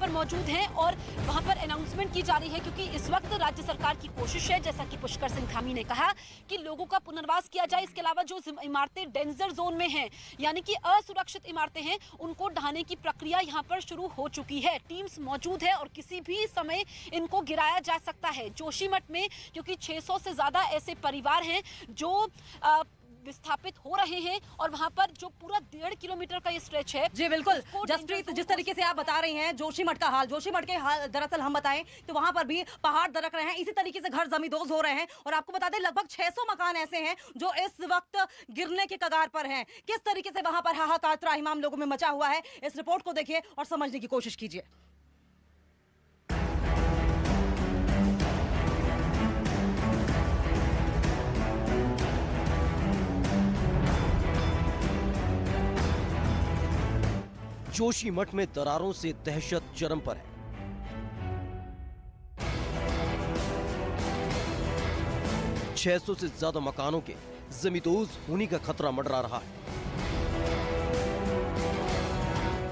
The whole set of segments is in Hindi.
पर मौजूद हैं और वहां पर अनाउंसमेंट की जा रही है, क्योंकि इस वक्त राज्य सरकार की कोशिश है, जैसा कि पुष्कर सिंह धामी ने कहा, कि लोगों का पुनर्वास किया जाए। इसके अलावा जो इमारतें डेंजर जोन में हैं, यानी कि असुरक्षित इमारतें हैं, उनको ढहाने की प्रक्रिया यहां पर शुरू हो चुकी है। टीम्स मौजूद है और किसी भी समय इनको गिराया जा सकता है। जोशीमठ में क्योंकि 600 से ज्यादा ऐसे परिवार हैं जो विस्थापित हो रहे हैं और वहां पर जो पूरा 1.5 किलोमीटर का ये स्ट्रेच है। जी बिल्कुल जसप्रीत, जिस तरीके से आप बता रही हैं जोशीमठ का हाल, जोशीमठ के हाल दरअसल हम बताएं तो वहां पर भी पहाड़ दरक रहे हैं, इसी तरीके से घर जमींदोज हो रहे हैं और आपको बता दें लगभग 600 मकान ऐसे हैं जो इस वक्त गिरने के कगार पर हैं। किस तरीके से वहां पर हाहाकार त्राहिमाम लोगों में मचा हुआ है, इस रिपोर्ट को देखिए और समझने की कोशिश कीजिए। जोशीमठ में दरारों से दहशत चरम पर है। छह सौ से ज्यादा मकानों के जमींदोज होने का खतरा मंडरा रहा है।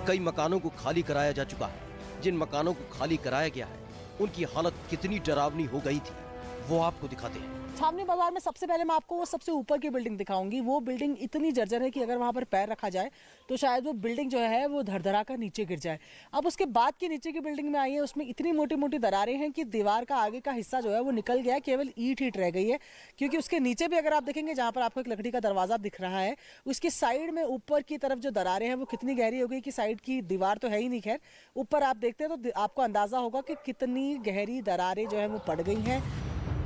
कई मकानों को खाली कराया जा चुका है। जिन मकानों को खाली कराया गया है उनकी हालत कितनी डरावनी हो गई थी वो आपको दिखाते हैं। छावनी बाजार में सबसे पहले मैं आपको वो सबसे ऊपर की बिल्डिंग दिखाऊंगी। वो बिल्डिंग इतनी जर्जर है कि अगर वहां पर पैर रखा जाए तो शायद वो बिल्डिंग जो है वो धड़धड़ा कर नीचे गिर जाए। अब उसके बाद की नीचे की बिल्डिंग में आई है, उसमें इतनी मोटी मोटी दरारें हैं कि दीवार का आगे का हिस्सा जो है वो निकल गया, केवल ईंट हीट रह गई है। क्योंकि उसके नीचे भी अगर आप देखेंगे जहाँ पर आपको एक लकड़ी का दरवाजा दिख रहा है, उसकी साइड में ऊपर की तरफ जो दरारें हैं वो कितनी गहरी हो गई कि साइड की दीवार तो है ही नहीं, खैर ऊपर आप देखते हैं तो आपको अंदाजा होगा कि कितनी गहरी दरारें जो है वो पड़ गई हैं।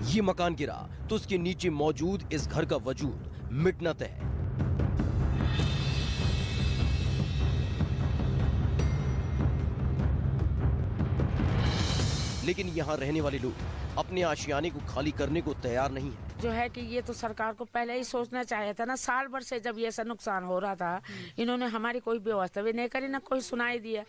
ये मकान गिरा तो उसके नीचे मौजूद इस घर का वजूद मिटना तय है। लेकिन यहाँ रहने वाले लोग अपने आशियाने को खाली करने को तैयार नहीं है। जो है कि ये तो सरकार को पहले ही सोचना चाहिए था ना। साल भर से जब ये ऐसा नुकसान हो रहा था, इन्होंने हमारी कोई व्यवस्था भी नहीं करी, ना कोई सुनाई दिया।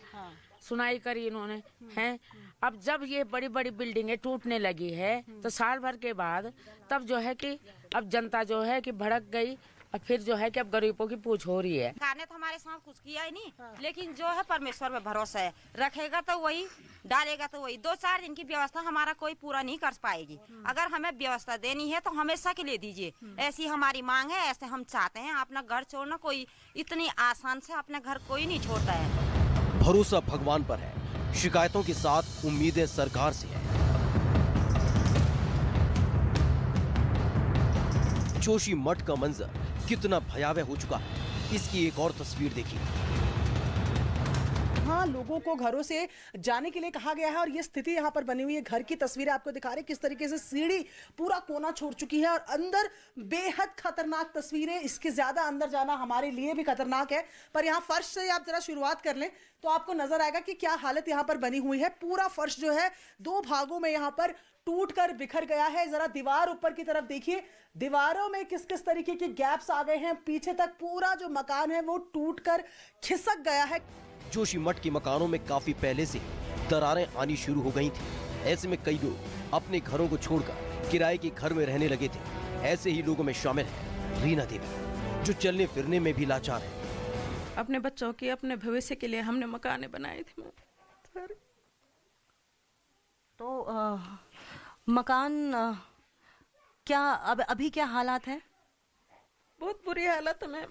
सुनाई करी इन्होंने हैं। अब जब ये बड़ी बड़ी बिल्डिंगें टूटने लगी है तो साल भर के बाद तब जो है कि अब जनता जो है कि भड़क गई और फिर जो है कि अब गरीबों की पूछ हो रही है। सरकार ने तो हमारे साथ कुछ किया ही नहीं, लेकिन जो है परमेश्वर पे भरोसा है, रखेगा तो वही, डालेगा तो वही। 2-4 दिन की व्यवस्था हमारा कोई पूरा नहीं कर पाएगी। अगर हमें व्यवस्था देनी है तो हमेशा के लिए दीजिए, ऐसी हमारी मांग है, ऐसे हम चाहते हैं। अपना घर छोड़ना कोई इतनी आसान से अपना घर कोई नहीं छोड़ता है। भरोसा भगवान पर है, शिकायतों के साथ उम्मीदें सरकार से है। जोशीमठ का मंजर कितना भयावह हो चुका है, इसकी एक और तस्वीर देखिए। हाँ, लोगों को घरों से जाने के लिए कहा गया है और ये स्थिति यहाँ पर बनी हुई है। घर की तस्वीरें आपको दिखा रहे किस तरीके से सीढ़ी पूरा कोना छोड़ चुकी है और अंदर बेहद खतरनाक तस्वीरें। इसके ज्यादा अंदर जाना हमारे लिए भी खतरनाक है, पर यहाँ फर्श से आप जरा शुरुआत कर लें तो आपको नजर आएगा कि क्या हालत यहाँ पर बनी हुई है। पूरा फर्श जो है 2 भागों में यहाँ पर टूट कर बिखर गया है। जरा दीवार ऊपर की तरफ देखिए, दीवारों में किस किस तरीके के गैप्स आ गए हैं। पीछे तक पूरा जो मकान है वो टूट कर खिसक गया है। जोशीमठ के मकानों में काफी पहले से दरारें आनी शुरू हो गई थी। ऐसे में कई लोग अपने घरों को छोड़कर किराए के घर में रहने लगे थे। ऐसे ही लोगों में शामिल है रीना देवी, जो चलने फिरने में भी लाचार है। अपने बच्चों के, अपने भविष्य के लिए हमने मकाने बनाए थे। तो मकान क्या अभी क्या हालात है? बहुत बुरी हालत में,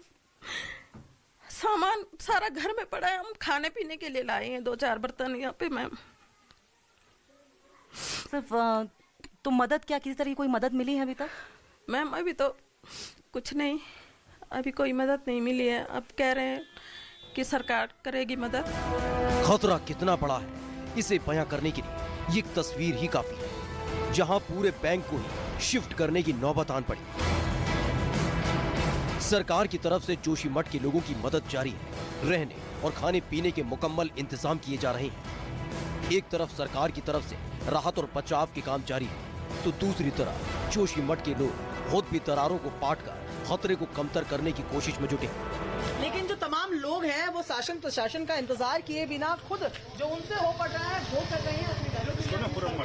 सामान सारा घर में पड़ा है। हम खाने पीने के लिए लाए हैं 2-4 बर्तन यहाँ पे। मैम सिर्फ तो मदद क्या, किसी तरह की कोई मदद मिली है अभी तक? मैम अभी तो कुछ नहीं, अभी कोई मदद नहीं मिली है। अब कह रहे हैं कि सरकार करेगी मदद। खतरा कितना बड़ा है इसे बयां करने के लिए ये एक तस्वीर ही काफी है, जहां पूरे बैंक को ही शिफ्ट करने की नौबत आन पड़ी। सरकार की तरफ से जोशीमठ के लोगों की मदद जारी है। रहने और खाने पीने के मुकम्मल इंतजाम किए जा रहे हैं। एक तरफ सरकार की तरफ से राहत और बचाव के काम जारी है, तो दूसरी तरफ जोशीमठ के लोग खुद भी दरारों को पाटकर खतरे को कमतर करने की कोशिश में जुटे। लेकिन जो तमाम लोग हैं वो शासन प्रशासन का इंतजार किए बिना खुद जो उनसे हो पड़ रहा है वो कर रहे हैं अपने घरों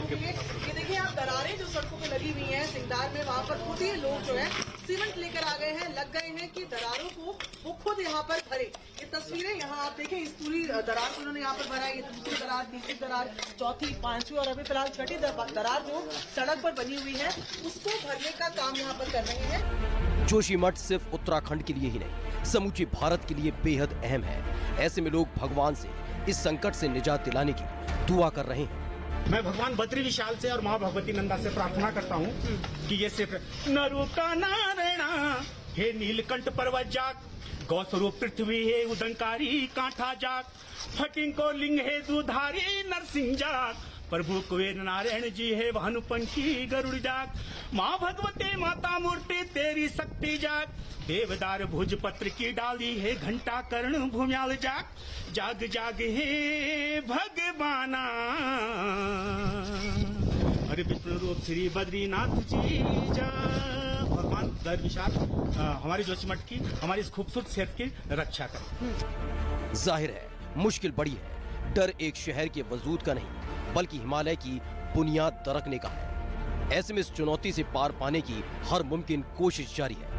के लिए। ये देखिए आप दरारें जो सड़कों पे लगी हुई हैं सिंगदार में, वहाँ पर खुद ही लोग जो है सीमेंट लेकर आ गए हैं, लग गए हैं कि दरारों को वो खुद यहाँ पर भरे। ये तस्वीरें यहाँ आप देखें, इस पूरी दरार को उन्होंने यहाँ पर भरा है। ये दूसरी दरार, तीसरी दरार, चौथी, पांचवी और अभी फिलहाल छठी दरार जो सड़क पर बनी हुई है उसको भरने का काम यहाँ पर कर रहे हैं। जोशीमठ सिर्फ उत्तराखंड के लिए ही नहीं, समूचे भारत के लिए बेहद अहम है। ऐसे में लोग भगवान से इस संकट से निजात दिलाने की दुआ कर रहे हैं। मैं भगवान बद्री विशाल से और माँ भगवती नंदा से प्रार्थना करता हूँ कि ये सिर्फ नरु का नारायणा, हे नीलकंठ पर्वत जाग, गौ स्वरूप पृथ्वी है उदंकारी कांठा जाग, फटिंग को लिंग है दुधारी नरसिंह जाग, प्रभु कुबेर नारायण जी है भानुपंखी गरुड़ जाग, माँ भगवती माता मूर्ति तेरी शक्ति जाग, देवदार भुज पत्र की डाली है घंटा कर्ण भूम्याल जाग, जाग जाग हे भगवाना, अरे विष्णु रूप श्री बद्रीनाथ जी जा। भगवान दर विशाल हमारी जोशीमठ की, हमारी इस खूबसूरत सेहत की रक्षा करें। जाहिर है मुश्किल बड़ी है, डर एक शहर के वजूद का नहीं बल्कि हिमालय की बुनियाद दरकने का है। ऐसे में इस चुनौती से पार पाने की हर मुमकिन कोशिश जारी है।